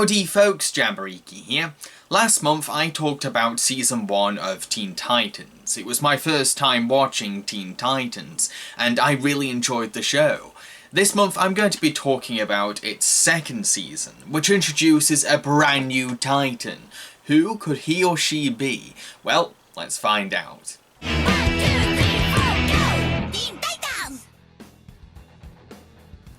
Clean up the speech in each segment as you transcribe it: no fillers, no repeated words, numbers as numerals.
Howdy folks, Jambareeqi here. Last month I talked about Season 1 of Teen Titans. It was my first time watching Teen Titans, and I really enjoyed the show. This month I'm going to be talking about its second season, which introduces a brand new Titan. Who could he or she be? Well, let's find out.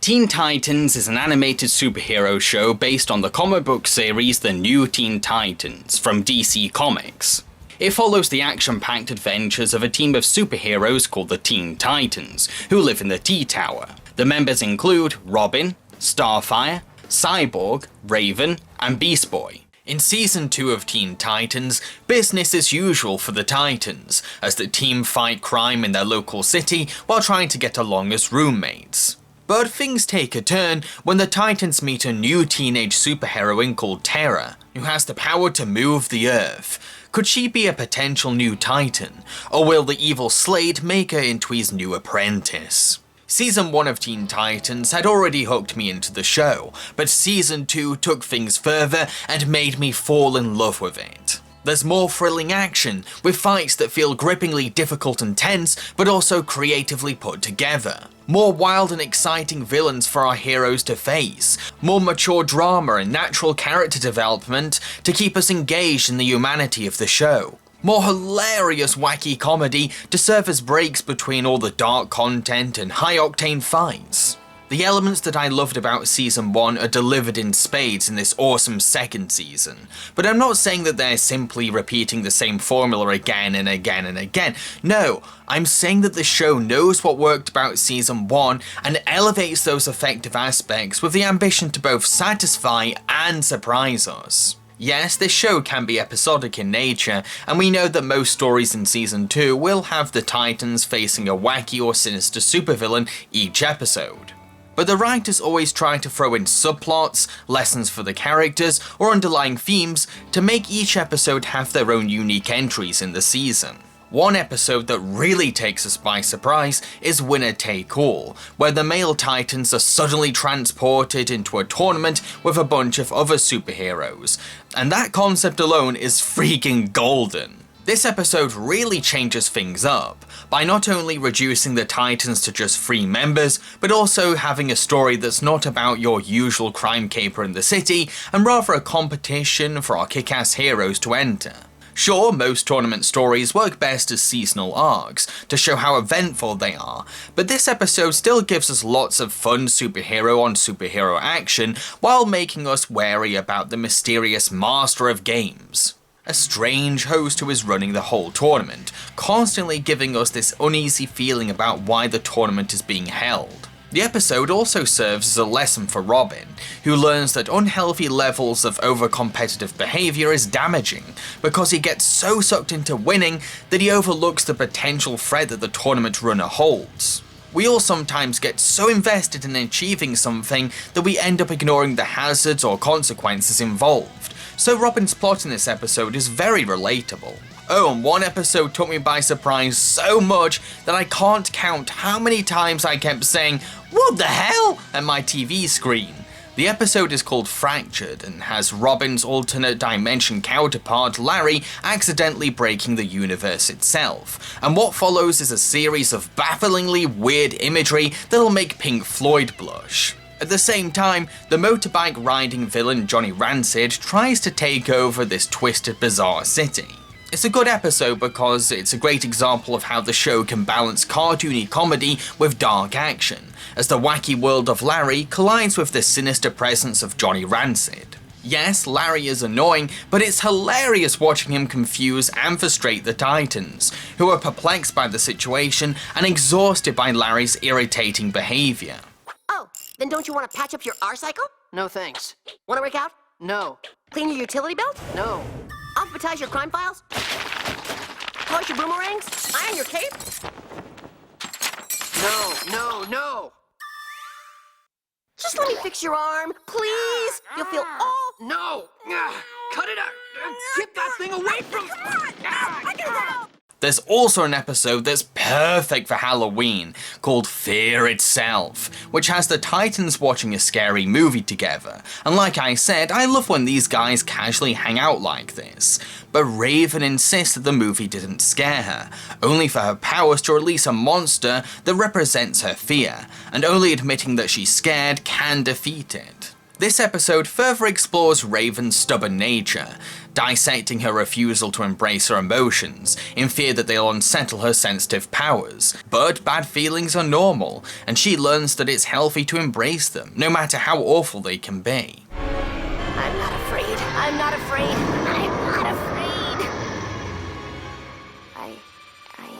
Teen Titans is an animated superhero show based on the comic book series The New Teen Titans from DC Comics. It follows the action-packed adventures of a team of superheroes called the Teen Titans, who live in the T-Tower. The members include Robin, Starfire, Cyborg, Raven, and Beast Boy. In Season 2 of Teen Titans, business as usual for the Titans, as the team fight crime in their local city while trying to get along as roommates. But things take a turn when the Titans meet a new teenage superheroine called Terra, who has the power to move the Earth. Could she be a potential new Titan, or will the evil Slade make her into his new apprentice? Season 1 of Teen Titans had already hooked me into the show, but Season 2 took things further and made me fall in love with it. There's more thrilling action, with fights that feel grippingly difficult and tense, but also creatively put together. More wild and exciting villains for our heroes to face. More mature drama and natural character development to keep us engaged in the humanity of the show. More hilarious wacky comedy to serve as breaks between all the dark content and high-octane fights. The elements that I loved about Season 1 are delivered in spades in this awesome second season, but I'm not saying that they're simply repeating the same formula again and again and again. No, I'm saying that the show knows what worked about Season 1 and elevates those effective aspects with the ambition to both satisfy and surprise us. Yes, this show can be episodic in nature, and we know that most stories in Season 2 will have the Titans facing a wacky or sinister supervillain each episode. But the writers always try to throw in subplots, lessons for the characters, or underlying themes to make each episode have their own unique entries in the season. One episode that really takes us by surprise is Winner Take All, where the male Titans are suddenly transported into a tournament with a bunch of other superheroes, and that concept alone is freaking golden. This episode really changes things up, by not only reducing the Titans to just 3 members, but also having a story that's not about your usual crime caper in the city, and rather a competition for our kick-ass heroes to enter. Sure, most tournament stories work best as seasonal arcs, to show how eventful they are, but this episode still gives us lots of fun superhero-on-superhero action, while making us wary about the mysterious master of games. A strange host who is running the whole tournament, constantly giving us this uneasy feeling about why the tournament is being held. The episode also serves as a lesson for Robin, who learns that unhealthy levels of over-competitive behaviour is damaging, because he gets so sucked into winning that he overlooks the potential threat that the tournament runner holds. We all sometimes get so invested in achieving something that we end up ignoring the hazards or consequences involved. So Robin's plot in this episode is very relatable. Oh, and one episode took me by surprise so much that I can't count how many times I kept saying, "What the hell?" at my TV screen. The episode is called Fractured and has Robin's alternate dimension counterpart Larry accidentally breaking the universe itself, and what follows is a series of bafflingly weird imagery that'll make Pink Floyd blush. At the same time, the motorbike riding villain Johnny Rancid tries to take over this twisted, bizarre city. It's a good episode because it's a great example of how the show can balance cartoony comedy with dark action, as the wacky world of Larry collides with the sinister presence of Johnny Rancid. Yes, Larry is annoying, but it's hilarious watching him confuse and frustrate the Titans, who are perplexed by the situation and exhausted by Larry's irritating behavior. Oh, then don't you want to patch up your R-cycle? No thanks. Want to work out? No. Clean your utility belt? No. Alphabetize your crime files? Polish your boomerangs? Iron your cape? No. Just let me fix your arm, please. You'll feel all... No. Cut it out. Get that thing away from... I can help. There's also an episode that's perfect for Halloween, called Fear Itself, which has the Titans watching a scary movie together, and like I said, I love when these guys casually hang out like this. But Raven insists that the movie didn't scare her, only for her powers to release a monster that represents her fear, and only admitting that she's scared can defeat it. This episode further explores Raven's stubborn nature, dissecting her refusal to embrace her emotions, in fear that they'll unsettle her sensitive powers. But bad feelings are normal, and she learns that it's healthy to embrace them, no matter how awful they can be. I'm not afraid. I'm not afraid. I'm not afraid. I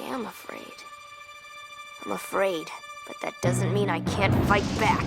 am afraid. I'm afraid, but that doesn't mean I can't fight back.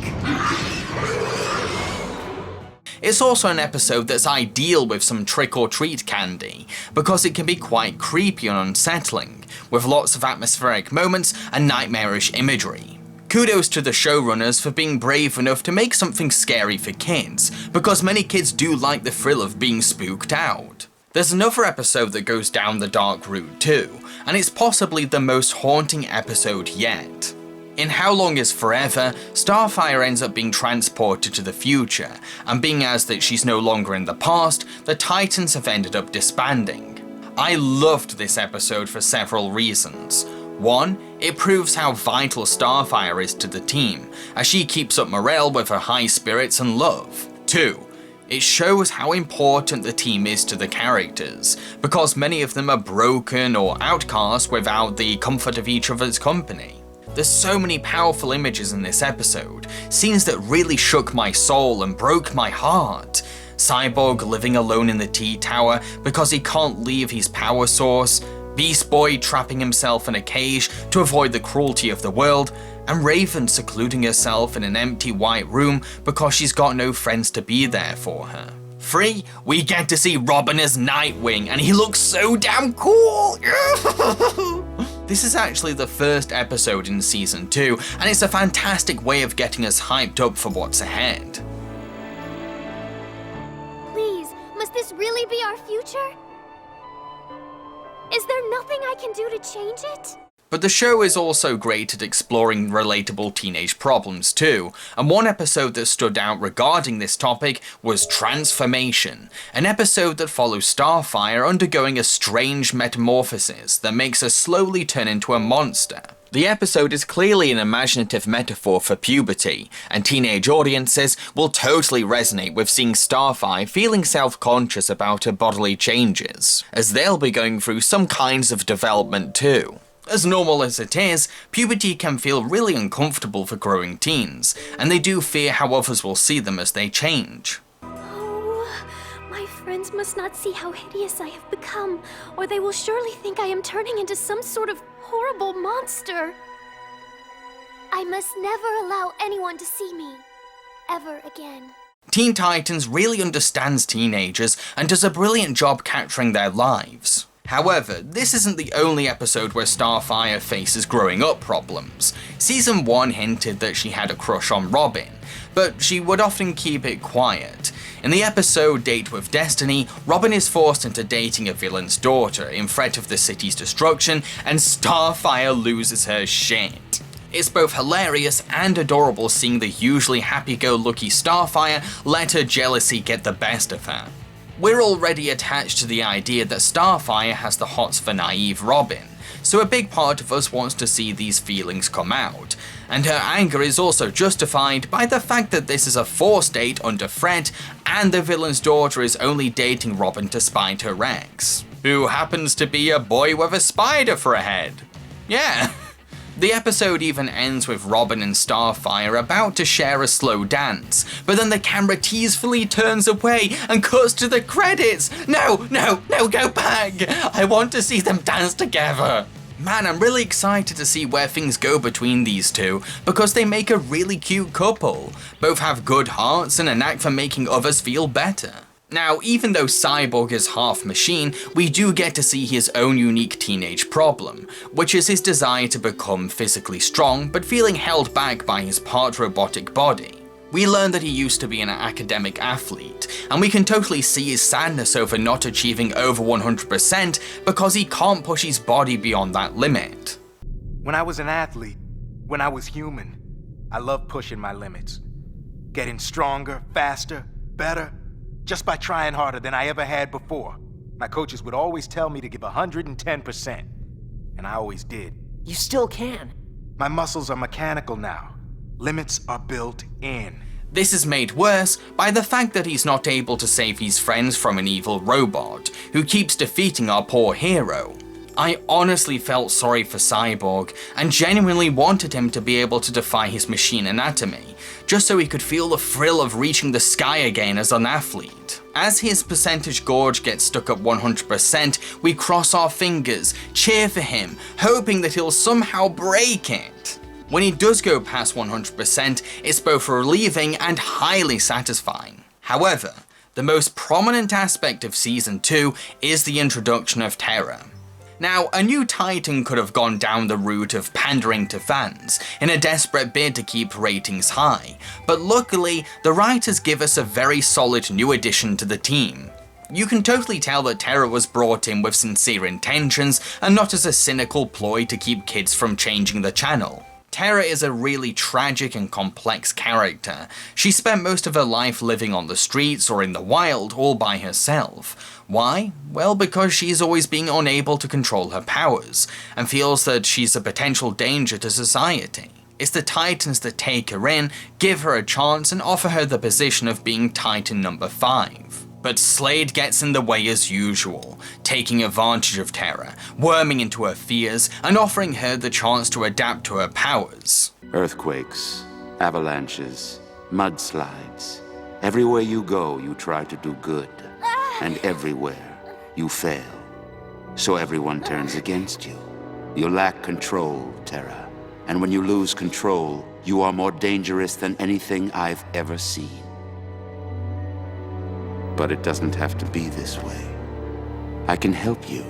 It's also an episode that's ideal with some trick-or-treat candy, because it can be quite creepy and unsettling, with lots of atmospheric moments and nightmarish imagery. Kudos to the showrunners for being brave enough to make something scary for kids, because many kids do like the thrill of being spooked out. There's another episode that goes down the dark route too, and it's possibly the most haunting episode yet. In How Long Is Forever, Starfire ends up being transported to the future, and being as that she's no longer in the past, the Titans have ended up disbanding. I loved this episode for several reasons. One, it proves how vital Starfire is to the team, as she keeps up morale with her high spirits and love. Two, it shows how important the team is to the characters, because many of them are broken or outcast without the comfort of each other's company. There's so many powerful images in this episode, scenes that really shook my soul and broke my heart. Cyborg living alone in the T-Tower because he can't leave his power source, Beast Boy trapping himself in a cage to avoid the cruelty of the world, and Raven secluding herself in an empty white room because she's got no friends to be there for her. 3, we get to see Robin as Nightwing, and he looks so damn cool! This is actually the first episode in season 2, and it's a fantastic way of getting us hyped up for what's ahead. Please, must this really be our future? Is there nothing I can do to change it? But the show is also great at exploring relatable teenage problems too, and one episode that stood out regarding this topic was Transformation, an episode that follows Starfire undergoing a strange metamorphosis that makes her slowly turn into a monster. The episode is clearly an imaginative metaphor for puberty, and teenage audiences will totally resonate with seeing Starfire feeling self-conscious about her bodily changes, as they'll be going through some kinds of development too. As normal as it is, puberty can feel really uncomfortable for growing teens, and they do fear how others will see them as they change. Oh, my friends must not see how hideous I have become, or they will surely think I am turning into some sort of horrible monster. I must never allow anyone to see me, ever again. Teen Titans really understands teenagers and does a brilliant job capturing their lives. However, this isn't the only episode where Starfire faces growing up problems. Season 1 hinted that she had a crush on Robin, but she would often keep it quiet. In the episode Date with Destiny, Robin is forced into dating a villain's daughter in threat of the city's destruction, and Starfire loses her shit. It's both hilarious and adorable seeing the usually happy-go-lucky Starfire let her jealousy get the best of her. We're already attached to the idea that Starfire has the hots for naive Robin, so a big part of us wants to see these feelings come out, and her anger is also justified by the fact that this is a forced date under threat, and the villain's daughter is only dating Robin to spite her ex, who happens to be a boy with a spider for a head. Yeah. The episode even ends with Robin and Starfire about to share a slow dance, but then the camera teasfully turns away and cuts to the credits. No, go back! I want to see them dance together! Man, I'm really excited to see where things go between these two, because they make a really cute couple. Both have good hearts and a knack for making others feel better. Now, even though Cyborg is half machine, we do get to see his own unique teenage problem, which is his desire to become physically strong, but feeling held back by his part robotic body. We learn that he used to be an academic athlete, and we can totally see his sadness over not achieving over 100% because he can't push his body beyond that limit. When I was an athlete, when I was human, I loved pushing my limits. Getting stronger, faster, better, just by trying harder than I ever had before. My coaches would always tell me to give 110%, and I always did. You still can. My muscles are mechanical now. Limits are built in. This is made worse by the fact that he's not able to save his friends from an evil robot, who keeps defeating our poor hero. I honestly felt sorry for Cyborg, and genuinely wanted him to be able to defy his machine anatomy, just so he could feel the thrill of reaching the sky again as an athlete. As his percentage gauge gets stuck at 100%, we cross our fingers, cheer for him, hoping that he'll somehow break it. When he does go past 100%, it's both relieving and highly satisfying. However, the most prominent aspect of Season 2 is the introduction of Terra. Now, a new Titan could have gone down the route of pandering to fans in a desperate bid to keep ratings high, but luckily, the writers give us a very solid new addition to the team. You can totally tell that Terra was brought in with sincere intentions and not as a cynical ploy to keep kids from changing the channel. Terra is a really tragic and complex character. She spent most of her life living on the streets or in the wild all by herself. Why? Well, because she's always been unable to control her powers, and feels that she's a potential danger to society. It's the Titans that take her in, give her a chance, and offer her the position of being Titan number 5. But Slade gets in the way as usual, taking advantage of Terra, worming into her fears, and offering her the chance to adapt to her powers. Earthquakes, avalanches, mudslides. Everywhere you go, you try to do good. And everywhere, you fail. So everyone turns against you. You lack control, Terra. And when you lose control, you are more dangerous than anything I've ever seen. But it doesn't have to be this way. I can help you.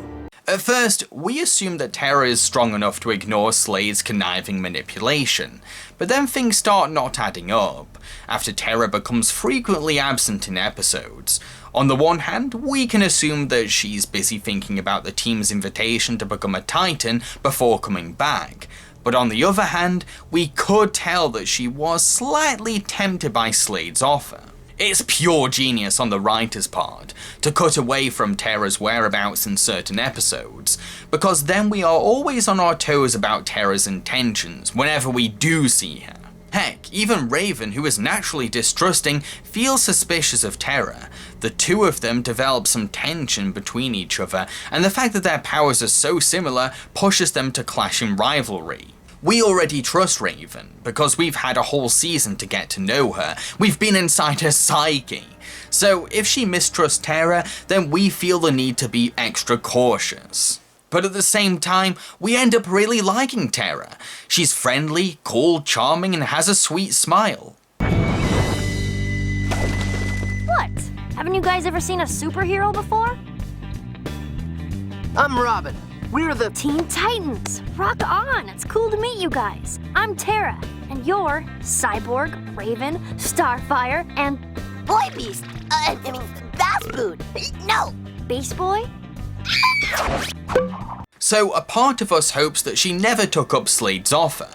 At first, we assume that Terra is strong enough to ignore Slade's conniving manipulation, but then things start not adding up, after Terra becomes frequently absent in episodes. On the one hand, we can assume that she's busy thinking about the team's invitation to become a Titan before coming back, but on the other hand, we could tell that she was slightly tempted by Slade's offer. It's pure genius on the writer's part to cut away from Terra's whereabouts in certain episodes, because then we are always on our toes about Terra's intentions whenever we do see her. Heck, even Raven, who is naturally distrusting, feels suspicious of Terra. The two of them develop some tension between each other, and the fact that their powers are so similar pushes them to clash in rivalry. We already trust Raven, because we've had a whole season to get to know her. We've been inside her psyche. So if she mistrusts Terra, then we feel the need to be extra cautious. But at the same time, we end up really liking Terra. She's friendly, cool, charming, and has a sweet smile. What? Haven't you guys ever seen a superhero before? I'm Robin. We're the Teen Titans! Rock on! It's cool to meet you guys. I'm Terra, and you're Cyborg, Raven, Starfire, and Boy Beast. I mean, Bass Boot. No. Beast Boy? So a part of us hopes that she never took up Slade's offer,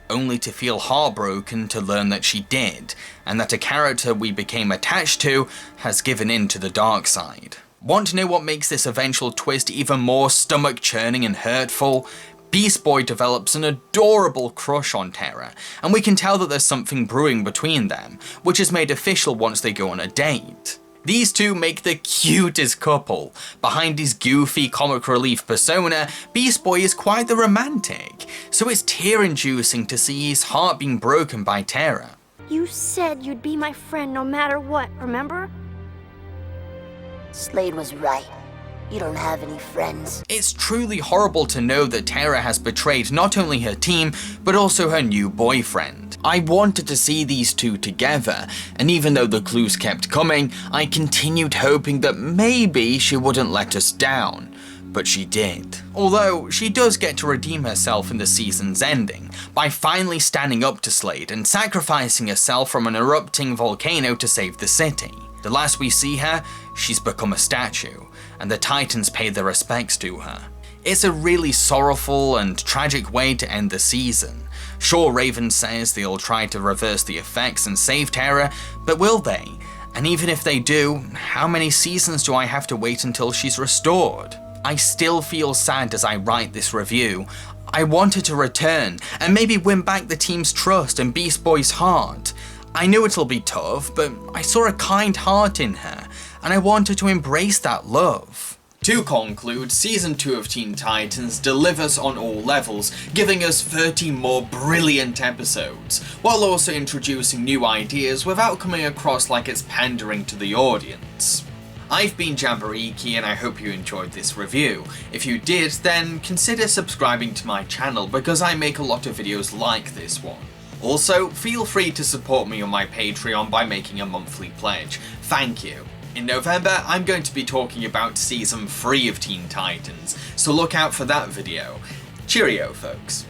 only to feel heartbroken to learn that she did, and that a character we became attached to has given in to the dark side. Want to know what makes this eventual twist even more stomach-churning and hurtful? Beast Boy develops an adorable crush on Terra, and we can tell that there's something brewing between them, which is made official once they go on a date. These two make the cutest couple. Behind his goofy comic relief persona, Beast Boy is quite the romantic, so it's tear-inducing to see his heart being broken by Terra. You said you'd be my friend no matter what, remember? Slade was right. You don't have any friends. It's truly horrible to know that Terra has betrayed not only her team, but also her new boyfriend. I wanted to see these two together, and even though the clues kept coming, I continued hoping that maybe she wouldn't let us down. but she did. Although, she does get to redeem herself in the season's ending, by finally standing up to Slade and sacrificing herself from an erupting volcano to save the city. The last we see her, she's become a statue, and the Titans pay their respects to her. It's a really sorrowful and tragic way to end the season. Sure, Raven says they'll try to reverse the effects and save Terra, but will they? And even if they do, how many seasons do I have to wait until she's restored? I still feel sad as I write this review. I want her to return, and maybe win back the team's trust and Beast Boy's heart. I know it'll be tough, but I saw a kind heart in her, and I want her to embrace that love. To conclude, Season 2 of Teen Titans delivers on all levels, giving us 30 more brilliant episodes, while also introducing new ideas without coming across like it's pandering to the audience. I've been Jambareeqi and I hope you enjoyed this review. If you did, then consider subscribing to my channel because I make a lot of videos like this one. Also, feel free to support me on my Patreon by making a monthly pledge. Thank you. In November, I'm going to be talking about Season 3 of Teen Titans, so look out for that video. Cheerio, folks.